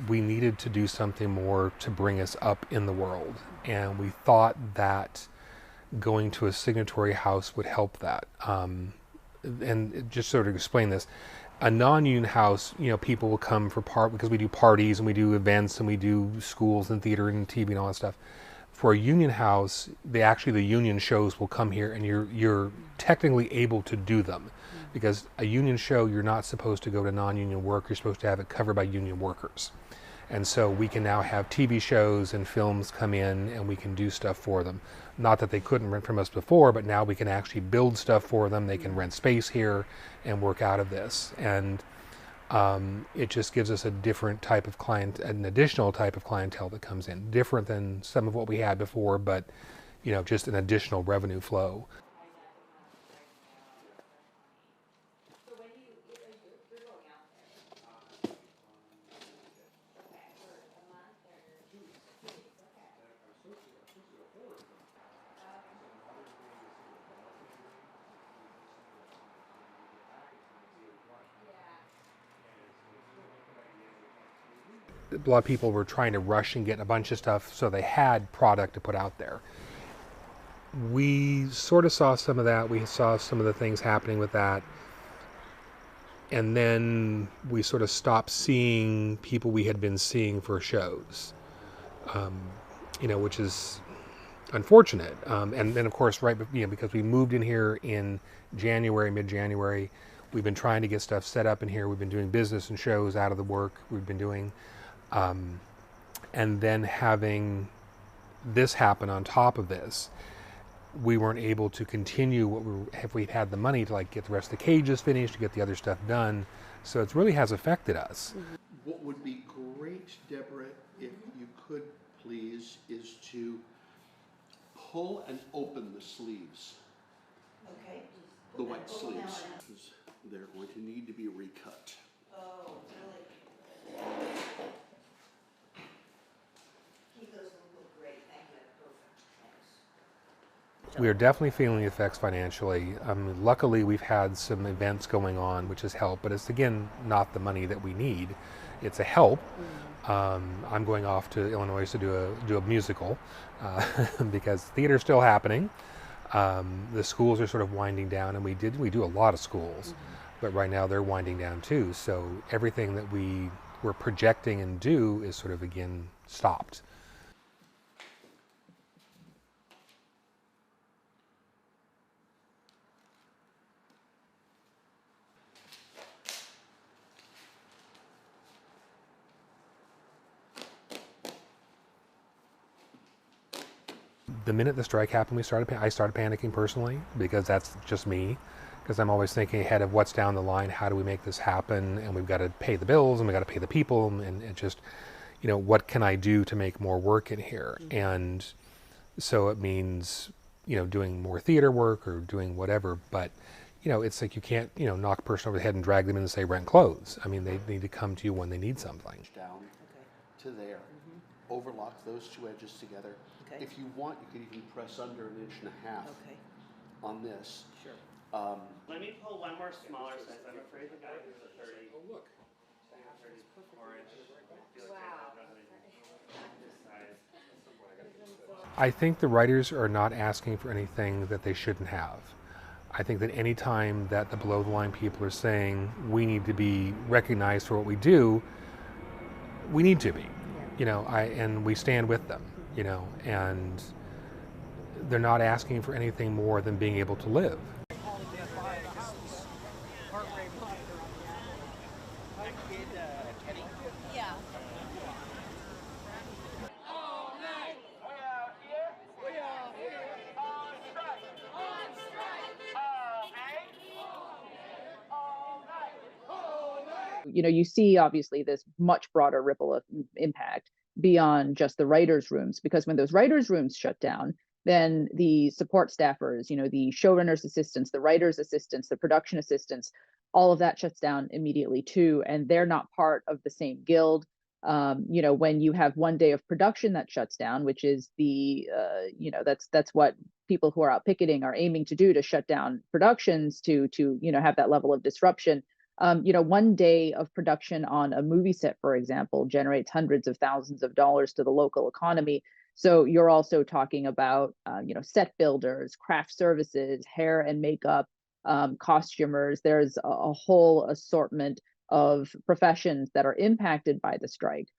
We needed to do something more to bring us up in the world, and we thought that going to a signatory house would help that. And just sort of explain this, a non-union house, people will come for because we do parties and we do events and we do schools and theater and TV and all that stuff. For a union house, the union shows will come here, and you're technically able to do them, because a union show, you're not supposed to go to non-union work. You're supposed to have it covered by union workers. And so we can now have TV shows and films come in, and we can do stuff for them. Not that they couldn't rent from us before, but now we can actually build stuff for them. They can rent space here and work out of this. And it just gives us a different type of client, an additional type of clientele that comes in, different than some of what we had before, but just an additional revenue flow. A lot of people were trying to rush and get a bunch of stuff, so they had product to put out there. We sort of saw some of that. We saw some of the things happening with that. And then we sort of stopped seeing people we had been seeing for shows, which is unfortunate. And then, of course, because we moved in here in January, mid-January, we've been trying to get stuff set up in here. We've been doing business and shows out of the work we've been doing. And then having this happen on top of this, we weren't able to continue if we'd had the money to get the rest of the cages finished, to get the other stuff done. So it really has affected us. What would be great, Deborah, if you could please, is to pull and open the sleeves. Okay. The white sleeves. They're going to need to be recut. Oh, really? Keep those look great. Thank you. Perfect. Thanks. We are definitely feeling the effects financially. Luckily, we've had some events going on, which has helped, but it's, again, not the money that we need. It's a help. I'm going off to Illinois to do a musical because theater's still happening. The schools are sort of winding down, and we do a lot of schools, but right now they're winding down too. So everything that we were projecting and do is sort of, again, stopped. The minute the strike happened, I started panicking personally, because that's just me. Because I'm always thinking ahead of what's down the line. How do we make this happen? And we've got to pay the bills, and we've got to pay the people, and it just, what can I do to make more work in here? And so it means, doing more theater work or doing whatever. But, it's like you can't, knock a person over the head and drag them in and say rent clothes. I mean, they need to come to you when they need something. Down to there. Overlock those two edges together. Okay. If you want, you could even press under 1.5 inches on this. Sure. Let me pull one more smaller size. I'm afraid the guy who's a 30. Oh, look. 34 inch. Wow. I think the writers are not asking for anything that they shouldn't have. I think that any time that the below the line people are saying we need to be recognized for what we do, we need to be, and we stand with them, and they're not asking for anything more than being able to live. You see obviously this much broader ripple of impact beyond just the writers' rooms, because when those writers' rooms shut down, then the support staffers, the showrunners' assistants, the writers' assistants, the production assistants, all of that shuts down immediately too, and they're not part of the same guild. You know, when you have one day of production that shuts down, which is the, you know, that's what people who are out picketing are aiming to do, to shut down productions, to you know, have that level of disruption. You know, one day of production on a movie set, for example, generates hundreds of thousands of dollars to the local economy. So you're also talking about, you know, set builders, craft services, hair and makeup, costumers. There's a whole assortment of professions that are impacted by the strike.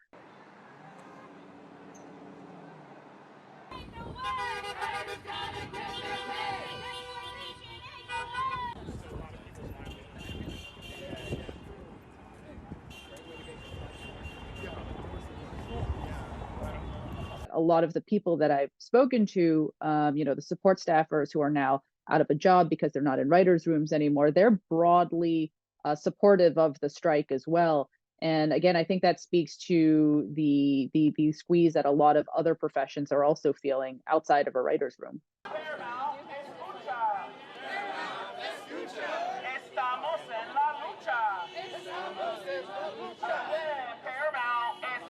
A lot of the people that I've spoken to, you know, the support staffers who are now out of a job because they're not in writers' rooms anymore, they're broadly supportive of the strike as well. And again, I think that speaks to the squeeze that a lot of other professions are also feeling outside of a writer's room.